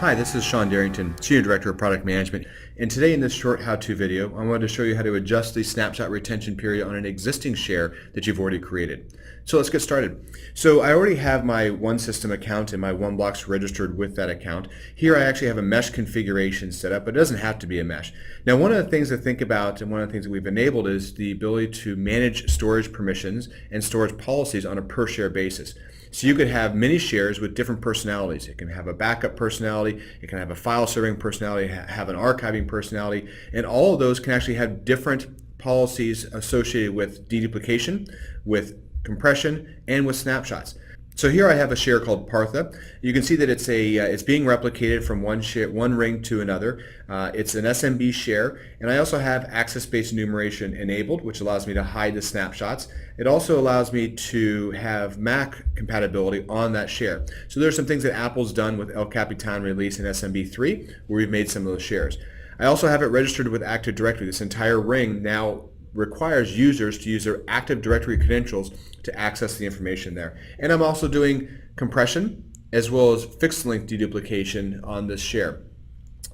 Hi, this is Sean Darrington, Senior Director of Product Management, and today in this short how-to video I wanted to show you how to adjust the snapshot retention period on an existing share that you've already created. So let's get started. So I already have my OneSystem account and my OneBlox registered with that account. Here I actually have a mesh configuration set up, but it doesn't have to be a mesh. Now one of the things to think about and one of the things that we've enabled is the ability to manage storage permissions and storage policies on a per share basis. So you could have many shares with different personalities. It can have a backup personality, it can have a file serving personality, have an archiving personality, and all of those can actually have different policies associated with deduplication, with compression, and with snapshots. So here I have a share called Partha. You can see that it's being replicated from one ring to another. It's an SMB share, and I also have access-based enumeration enabled, which allows me to hide the snapshots. It also allows me to have Mac compatibility on that share. So there's some things that Apple's done with El Capitan release in SMB3, where we've made some of those shares. I also have it registered with Active Directory. This entire ring now requires users to use their Active Directory credentials to access the information there. And I'm also doing compression as well as fixed length deduplication on this share.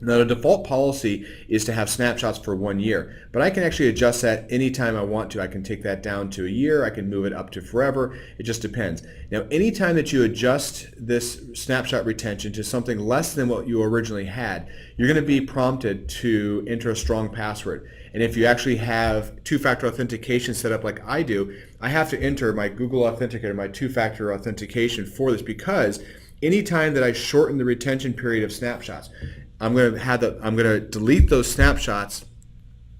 Now the default policy is to have snapshots for 1 year, but I can actually adjust that anytime I want to. I can take that down to a year, I can move it up to forever, it just depends. Now anytime that you adjust this snapshot retention to something less than what you originally had, you're going to be prompted to enter a strong password. And if you actually have two-factor authentication set up like I do, I have to enter my Google Authenticator, my two-factor authentication for this, because anytime that I shorten the retention period of snapshots, I'm going to delete those snapshots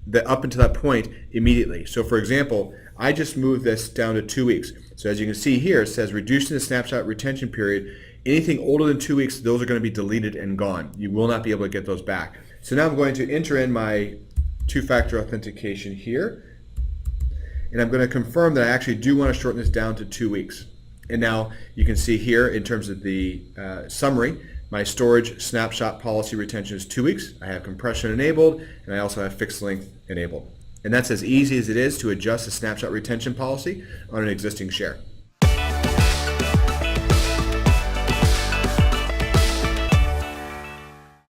that up until that point immediately. So for example, I just moved this down to 2 weeks. So as you can see here, it says reducing the snapshot retention period. Anything older than 2 weeks, those are going to be deleted and gone. You will not be able to get those back. So now I'm going to enter in my two-factor authentication here, and I'm going to confirm that I actually do want to shorten this down to 2 weeks. And now you can see here in terms of the summary, my storage snapshot policy retention is 2 weeks. I have compression enabled, and I also have fixed length enabled. And that's as easy as it is to adjust the snapshot retention policy on an existing share.